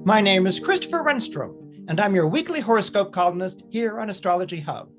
My name is Christopher Renstrom, and I'm your weekly horoscope columnist here on Astrology Hub.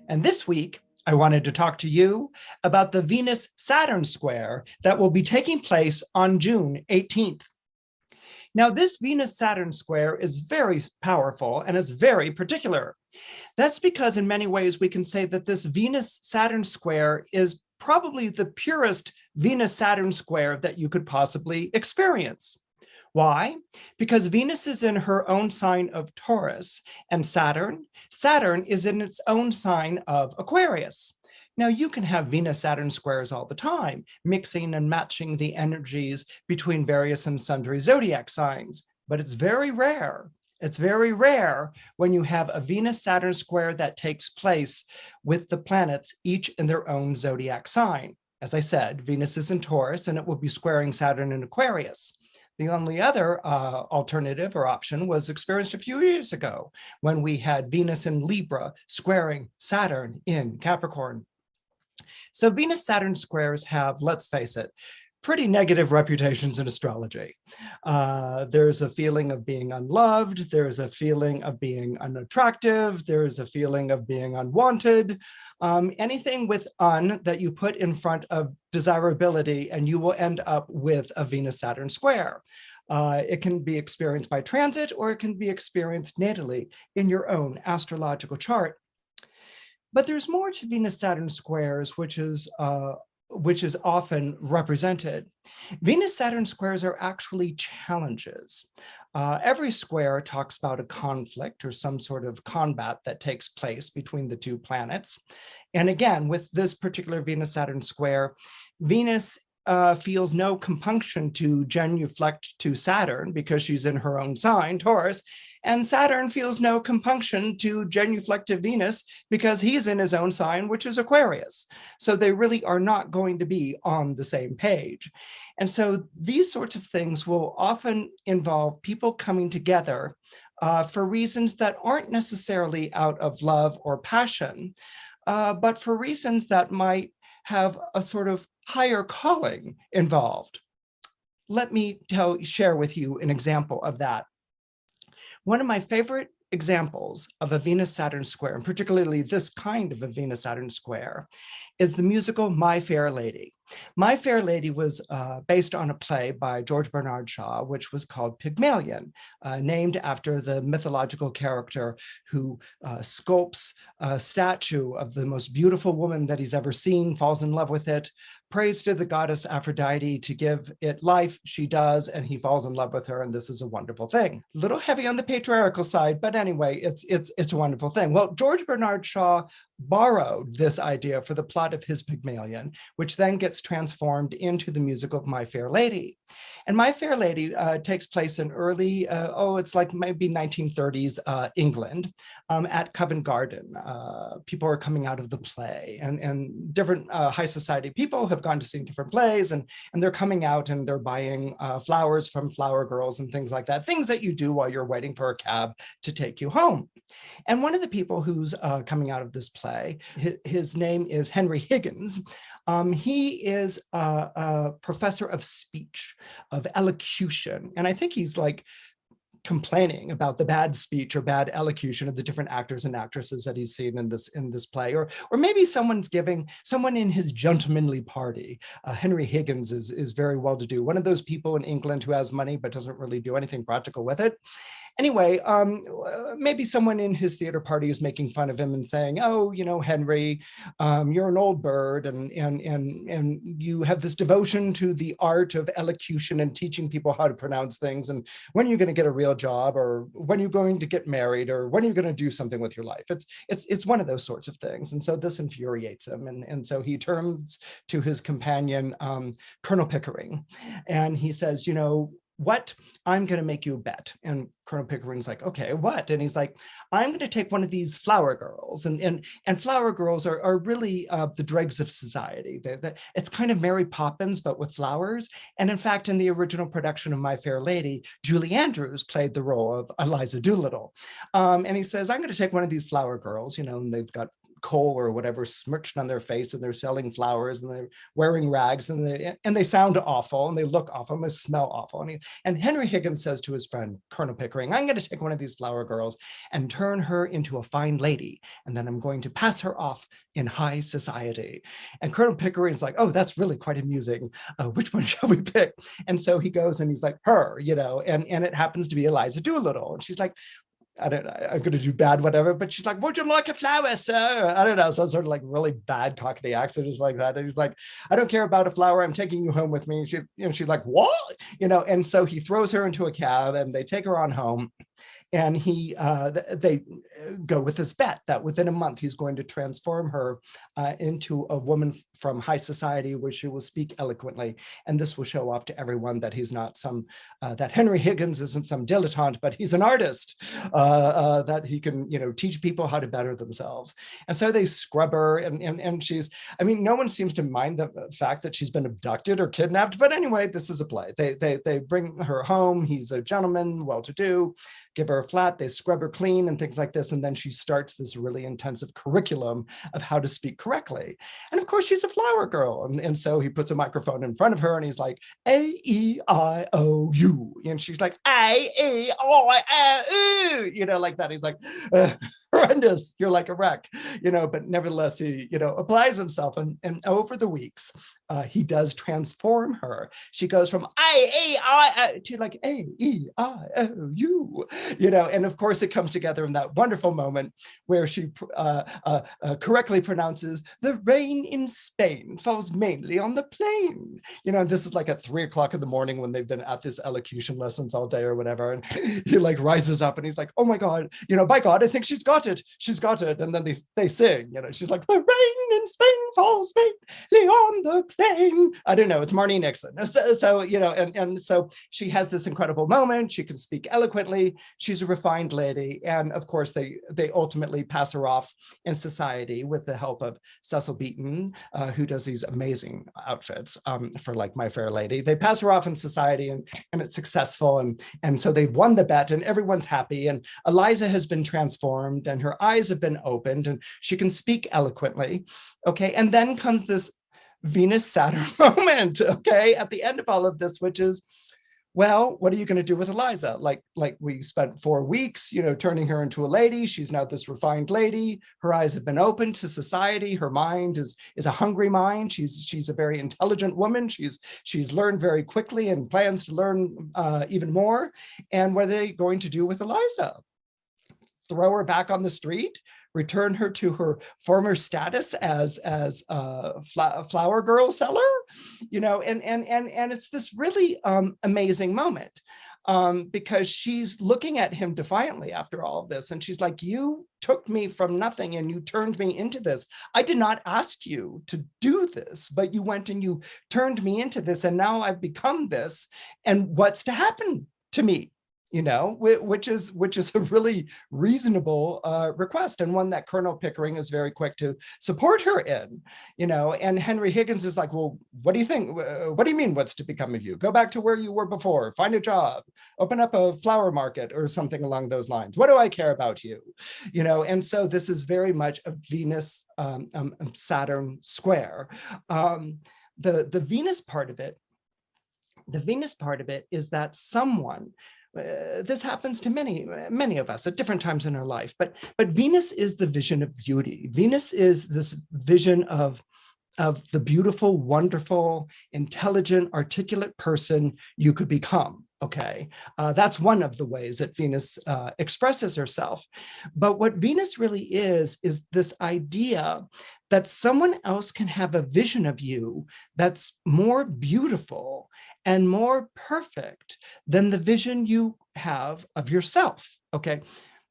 And this week, I wanted to talk to you about the Venus-Saturn square that will be taking place on June 18th. Now, this Venus-Saturn square is very powerful and is very particular. That's because in many ways we can say that this Venus-Saturn square is probably the purest Venus-Saturn square that you could possibly experience. Why? Because Venus is in her own sign of Taurus, and Saturn is in its own sign of Aquarius. Now, you can have Venus-Saturn squares all the time, mixing and matching the energies between various and sundry zodiac signs, but it's very rare. It's very rare when you have a Venus-Saturn square that takes place with the planets each in their own zodiac sign. As I said, Venus is in Taurus, and it will be squaring Saturn in Aquarius. The only other alternative or option was experienced a few years ago when we had Venus in Libra squaring Saturn in Capricorn. So Venus-Saturn squares have, let's face it, pretty negative reputations in astrology. There's a feeling of being unloved. There's a feeling of being unattractive. There's a feeling of being unwanted. Anything with "un" that you put in front of desirability, and you will end up with a Venus-Saturn square. It can be experienced by transit, or it can be experienced natally in your own astrological chart. But there's more to Venus-Saturn squares, which is often represented. Venus-Saturn squares are actually challenges. Every square talks about a conflict or some sort of combat that takes place between the two planets. And again, with this particular Venus-Saturn square, Venus feels no compunction to genuflect to Saturn because she's in her own sign, Taurus, and Saturn feels no compunction to genuflect to Venus because he's in his own sign, which is Aquarius. So they really are not going to be on the same page. And so these sorts of things will often involve people coming together for reasons that aren't necessarily out of love or passion, but for reasons that might have a sort of higher calling involved. Let me share with you an example of that. One of my favorite examples of a Venus-Saturn square, and particularly this kind of a Venus-Saturn square, is the musical My Fair Lady. My Fair Lady was based on a play by George Bernard Shaw, which was called Pygmalion, named after the mythological character who sculpts a statue of the most beautiful woman that he's ever seen, falls in love with it, prays to the goddess Aphrodite to give it life. She does, and he falls in love with her, and this is a wonderful thing. A little heavy on the patriarchal side, but anyway, it's a wonderful thing. Well, George Bernard Shaw borrowed this idea for the plot of his Pygmalion, which then gets transformed into the musical of My Fair Lady. And My Fair Lady takes place in early, it's like maybe 1930s England at Covent Garden. People are coming out of the play, and different high society people have gone to see different plays, and they're coming out and they're buying flowers from flower girls and things like that, things that you do while you're waiting for a cab to take you home. And one of the people who's coming out of this play, his name is Henry Higgins. He is a professor of speech, of elocution, and I think he's like complaining about the bad speech or bad elocution of the different actors and actresses that he's seen in this play, or maybe someone in his gentlemanly party. Henry Higgins is very well to do, one of those people in England who has money but doesn't really do anything practical with it. Anyway, maybe someone in his theater party is making fun of him and saying, "Oh, you know, Henry, you're an old bird, and you have this devotion to the art of elocution and teaching people how to pronounce things. And when are you going to get a real job, or when are you going to get married, or when are you going to do something with your life?" It's one of those sorts of things, and so this infuriates him, and so he turns to his companion, Colonel Pickering, and he says, "You know what? I'm going to make you a bet." And Colonel Pickering's like, "Okay, what?" And he's like, "I'm going to take one of these flower girls." And flower girls are really the dregs of society. It's kind of Mary Poppins, but with flowers. And in fact, in the original production of My Fair Lady, Julie Andrews played the role of Eliza Doolittle. And he says, "I'm going to take one of these flower girls, you know, and they've got coal or whatever smirched on their face, and they're selling flowers, and they're wearing rags, and they sound awful, and they look awful, and they smell awful. And Henry Higgins says to his friend, Colonel Pickering, I'm going to take one of these flower girls and turn her into a fine lady, and then I'm going to pass her off in high society. And Colonel Pickering's like, oh, that's really quite amusing. Which one shall we pick? And so he goes and he's like, her, and it happens to be Eliza Doolittle. And she's like, I don't know, I'm going to do bad, whatever. But she's like, would you like a flower, sir? I don't know, some sort of like really bad Cockney accent is like that. And he's like, I don't care about a flower. I'm taking you home with me. She's like, what? And so he throws her into a cab and they take her on home. And they go with this bet that within a month, he's going to transform her into a woman from high society where she will speak eloquently. And this will show off to everyone that he's not that Henry Higgins isn't some dilettante, but he's an artist, that he can, teach people how to better themselves. And so they scrub her and she's, no one seems to mind the fact that she's been abducted or kidnapped. But anyway, this is a play. They bring her home. He's a gentleman, well-to-do, give her a flat, they scrub her clean and things like this. And then she starts this really intensive curriculum of how to speak correctly. And of course, she's a flower girl. And so he puts a microphone in front of her and he's like, A-E-I-O-U. And she's like, A-E-I-O-U, like that. He's like, horrendous, you're like a wreck, but nevertheless, he, applies himself. And over the weeks, he does transform her. She goes from A-E-I-O to like A-E-I-O-U, and of course it comes together in that wonderful moment where she correctly pronounces the rain in Spain falls mainly on the plain. This is like at 3 o'clock in the morning when they've been at this elocution lessons all day or whatever. And he like rises up and he's like, oh my God, by God, I think she's got it. She's got it. And then they sing, she's like, the rain in Spain falls mainly on the plain. I don't know, it's Marnie Nixon. So and so she has this incredible moment. She can speak eloquently. She's a refined lady. And of course, they ultimately pass her off in society with the help of Cecil Beaton, who does these amazing outfits for like My Fair Lady. They pass her off in society and it's successful. And so they've won the bet and everyone's happy. And Eliza has been transformed and her eyes have been opened and she can speak eloquently. Okay. And then comes this Venus-Saturn moment, okay, at the end of all of this, which is, well, what are you going to do with Eliza? Like we spent 4 weeks, turning her into a lady. She's now this refined lady. Her eyes have been opened to society. Her mind is a hungry mind. She's a very intelligent woman. She's learned very quickly and plans to learn even more. And what are they going to do with Eliza? Throw her back on the street? Return her to her former status as a flower girl seller, and it's this really amazing moment because she's looking at him defiantly after all of this. And she's like, you took me from nothing and you turned me into this. I did not ask you to do this, but you went and you turned me into this. And now I've become this. And what's to happen to me? Which is a really reasonable request, and one that Colonel Pickering is very quick to support her in, and Henry Higgins is like, well, what do you think? What do you mean what's to become of you? Go back to where you were before, find a job, open up a flower market or something along those lines. What do I care about you? And so this is very much a Venus Saturn square. The Venus part of it, is that someone, this happens to many of us at different times in our life, but Venus is the vision of beauty. Venus is this vision of the beautiful, wonderful, intelligent, articulate person you could become. Okay, that's one of the ways that Venus expresses herself. But what Venus really is this idea that someone else can have a vision of you that's more beautiful and more perfect than the vision you have of yourself. Okay,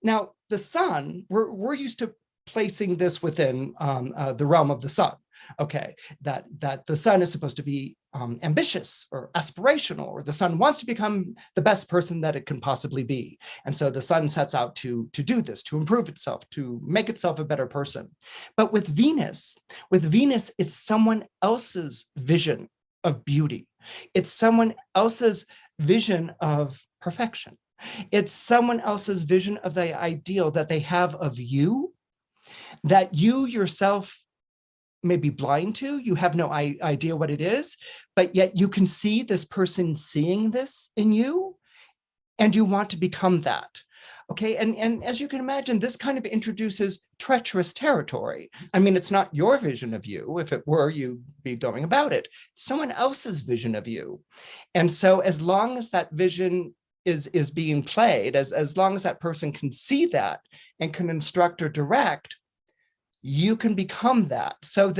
now the sun, we're used to placing this within the realm of the sun. Okay, that the sun is supposed to be ambitious or aspirational, or the sun wants to become the best person that it can possibly be. And so the sun sets out to do this, to improve itself, to make itself a better person. But with Venus, it's someone else's vision of beauty. It's someone else's vision of perfection. It's someone else's vision of the ideal that they have of you that you yourself may be blind to. You have no idea what it is, but yet you can see this person seeing this in you, and you want to become that. Okay, and as you can imagine, this kind of introduces treacherous territory. I mean, it's not your vision of you. If it were, you'd be going about it. It's someone else's vision of you. And so as long as that vision is being played, as long as that person can see that and can instruct or direct, you can become that. So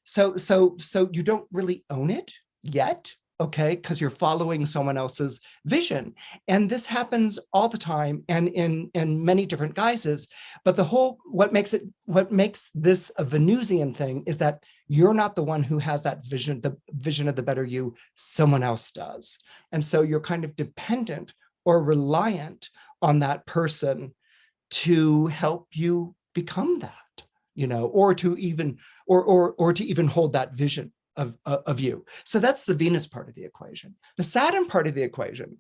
so you don't really own it yet, okay, because you're following someone else's vision. And this happens all the time and in many different guises. But what makes this a Venusian thing is that you're not the one who has that vision, the vision of the better you, someone else does. And so you're kind of dependent or reliant on that person to help you become that, or to even hold that vision of you. So that's the Venus part of the equation. The Saturn part of the equation,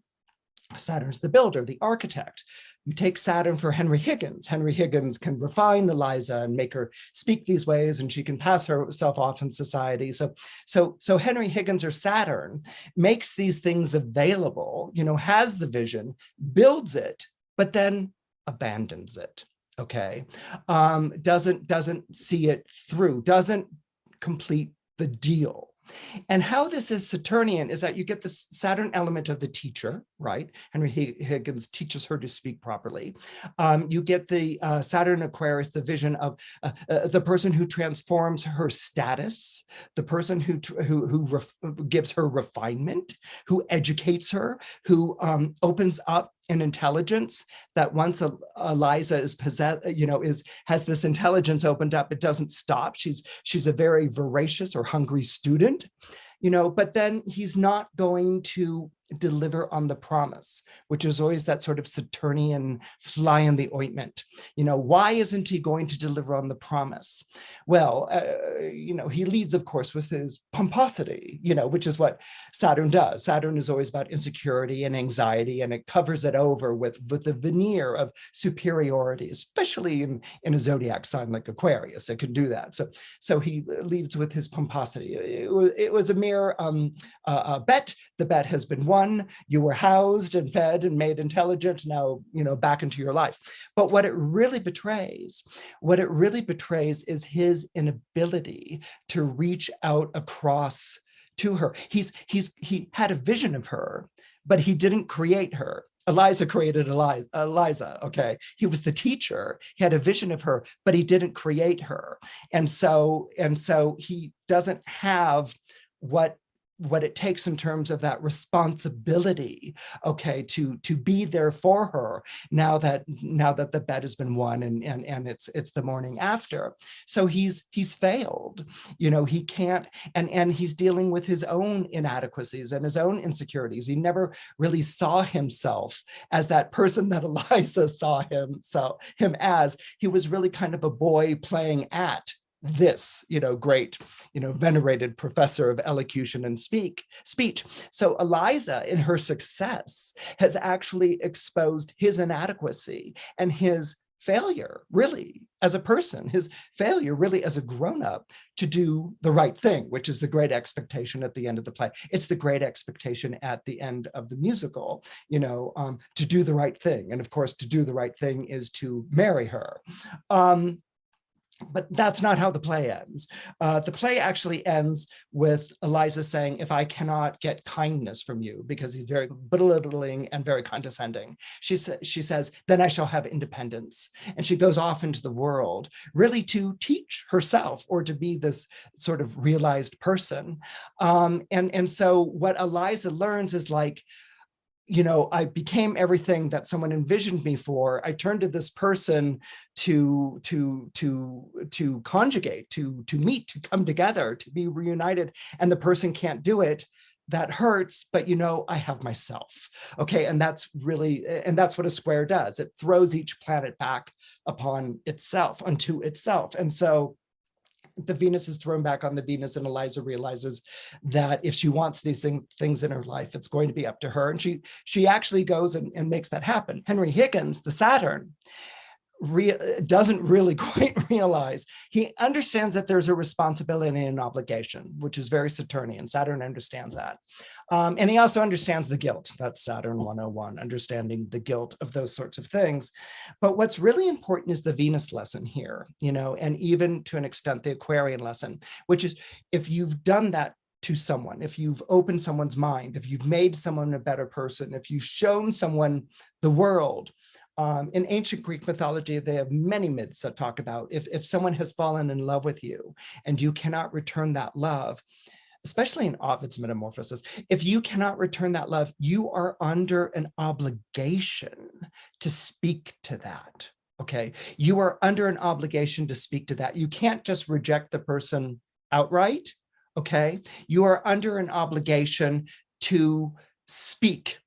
Saturn's the builder, the architect. You take Saturn for Henry Higgins. Henry Higgins can refine Eliza and make her speak these ways, and she can pass herself off in society. So Henry Higgins, or Saturn, makes these things available, has the vision, builds it, but then abandons it. Okay, doesn't see it through, doesn't complete the deal. And how this is Saturnian is that you get the Saturn element of the teacher, right? Henry Higgins teaches her to speak properly. You get the Saturn Aquarius, the vision of the person who transforms her status, the person who gives her refinement, who educates her, who opens up an intelligence that once Eliza is possessed, has this intelligence opened up, it doesn't stop. She's a very voracious or hungry student, but then he's not going to deliver on the promise, which is always that sort of Saturnian fly in the ointment. Why isn't he going to deliver on the promise? Well, he leads, of course, with his pomposity, which is what Saturn does. Saturn is always about insecurity and anxiety, and it covers it over with the veneer of superiority, especially in a zodiac sign like Aquarius. It can do that. So he leads with his pomposity. It was a mere bet. The bet has been won. You were housed and fed and made intelligent. Now, back into your life. But what it really betrays is his inability to reach out across to her. He had a vision of her, but he didn't create her. Eliza created Eliza, okay? He was the teacher. He had a vision of her, but he didn't create her. And so he doesn't have what it takes in terms of that responsibility, okay, to be there for her now that the bet has been won and it's the morning after. So he's failed, he can't, and he's dealing with his own inadequacies and his own insecurities. He never really saw himself as that person that Eliza saw him as. He was really kind of a boy playing at this, great, venerated professor of elocution and speech. So Eliza, in her success, has actually exposed his inadequacy and his failure, really, as a person, his failure, really, as a grown-up, to do the right thing, which is the great expectation at the end of the play. It's the great expectation at the end of the musical, to do the right thing. And of course, to do the right thing is to marry her. But that's not how the play ends. The play actually ends with Eliza saying, if I cannot get kindness from you, because he's very belittling and very condescending, she says, then I shall have independence. And she goes off into the world, really to teach herself or to be this sort of realized person. And so what Eliza learns is like, I became everything that someone envisioned me for. I turned to this person to conjugate, to meet, to come together, to be reunited, and the person can't do it. That hurts, but I have myself. Okay, and that's what a square does. It throws each planet back upon itself, unto itself. And so the Venus is thrown back on the Venus, and Eliza realizes that if she wants these things in her life, it's going to be up to her. And she actually goes and makes that happen. Henry Higgins, the Saturn, doesn't really quite realize. He understands that there's a responsibility and an obligation, which is very Saturnian. Saturn understands that. And he also understands the guilt. That's Saturn 101, understanding the guilt of those sorts of things. But what's really important is the Venus lesson here, and even to an extent, the Aquarian lesson, which is if you've done that to someone, if you've opened someone's mind, if you've made someone a better person, if you've shown someone the world. In ancient Greek mythology, they have many myths that talk about if someone has fallen in love with you and you cannot return that love, especially in Ovid's Metamorphosis, if you cannot return that love, you are under an obligation to speak to that, okay? You are under an obligation to speak to that. You can't just reject the person outright, okay? You are under an obligation to speak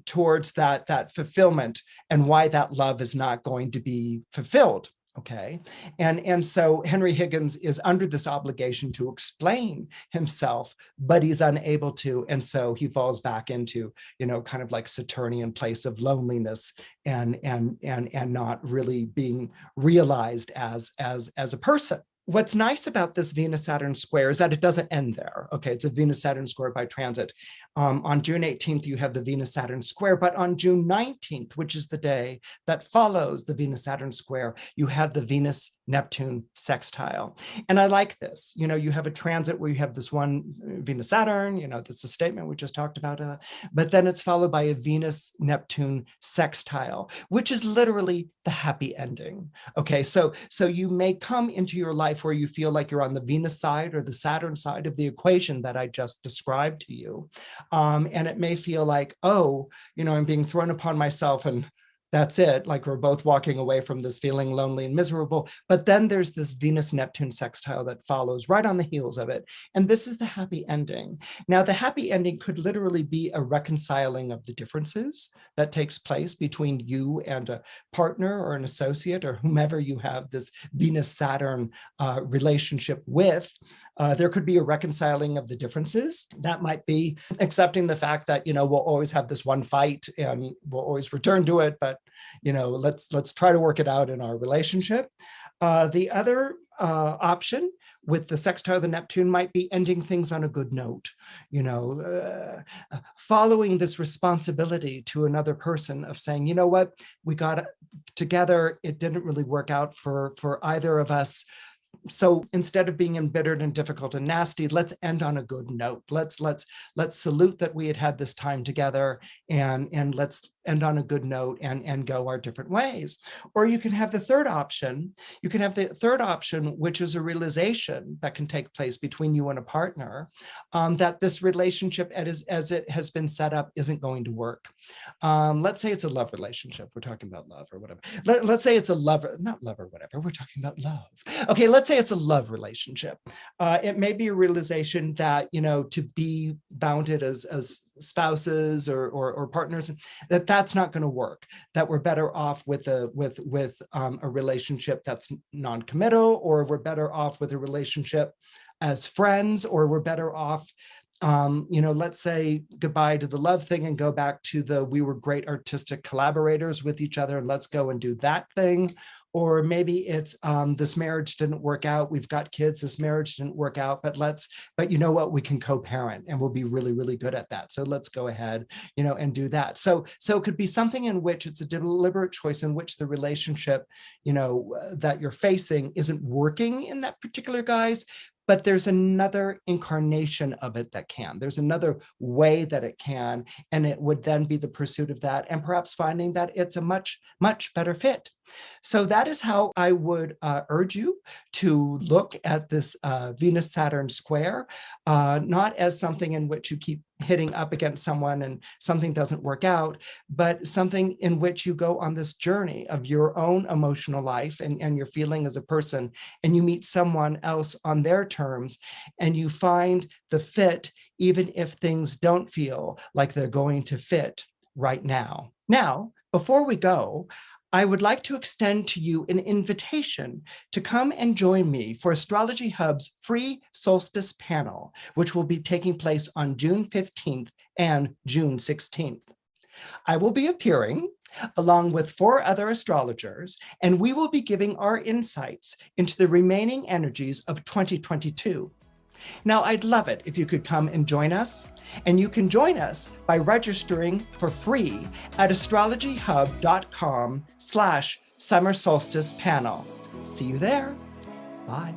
towards that fulfillment and why that love is not going to be fulfilled. Okay. And so Henry Higgins is under this obligation to explain himself, but he's unable to. And so he falls back into, kind of like Saturnian place of loneliness and not really being realized as a person. What's nice about this Venus-Saturn square is that it doesn't end there. Okay, it's a Venus-Saturn square by transit. On June 18th, you have the Venus-Saturn square, but on June 19th, which is the day that follows the Venus-Saturn square, you have the Venus-Neptune sextile. And I like this. You have a transit where you have this one Venus-Saturn, that's the statement we just talked about, but then it's followed by a Venus-Neptune sextile, which is literally the happy ending. Okay, so you may come into your life where you feel like you're on the Venus side or the Saturn side of the equation that I just described to you. And it may feel like, oh, I'm being thrown upon myself and that's it. Like we're both walking away from this feeling lonely and miserable. But then there's this Venus-Neptune sextile that follows right on the heels of it. And this is the happy ending. Now, the happy ending could literally be a reconciling of the differences that takes place between you and a partner or an associate or whomever you have this Venus-Saturn relationship with. There could be a reconciling of the differences. That might be accepting the fact that, we'll always have this one fight and we'll always return to it, but let's try to work it out in our relationship. The other option with the sextile of the Neptune might be ending things on a good note, following this responsibility to another person of saying, you know what, we got together, it didn't really work out for either of us. So instead of being embittered and difficult and nasty, let's end on a good note. Let's salute that we had this time together and let's end on a good note and go our different ways. Or you can have the third option. You can have the third option, which is a realization that can take place between you and a partner that this relationship as it has been set up isn't going to work. Let's say it's a love relationship. We're talking about love or whatever. Let's say it's a lover, not love or whatever. We're talking about love. Okay, let's say it's a love relationship. It may be a realization that, to be bounded as spouses or partners, that's not going to work, that we're better off with a relationship that's non-committal, or we're better off with a relationship as friends, or we're better off let's say goodbye to the love thing and go back to we were great artistic collaborators with each other and let's go and do that thing. Or maybe it's this marriage didn't work out. We've got kids. This marriage didn't work out, but you know what? We can co-parent and we'll be really, really good at that. So let's go ahead, and do that. So it could be something in which it's a deliberate choice in which the relationship, that you're facing isn't working in that particular guise, but there's another incarnation of it that can. There's another way that it can, and it would then be the pursuit of that and perhaps finding that it's a much, much better fit. So that is how I would urge you to look at this Venus-Saturn square, not as something in which you keep hitting up against someone and something doesn't work out, but something in which you go on this journey of your own emotional life and your feeling as a person, and you meet someone else on their terms, and you find the fit, even if things don't feel like they're going to fit right now. Now, before we go, I would like to extend to you an invitation to come and join me for Astrology Hub's free solstice panel, which will be taking place on June 15th and June 16th. I will be appearing along with 4 other astrologers, and we will be giving our insights into the remaining energies of 2022. Now, I'd love it if you could come and join us, and you can join us by registering for free at astrologyhub.com/summer solstice panel. See you there. Bye.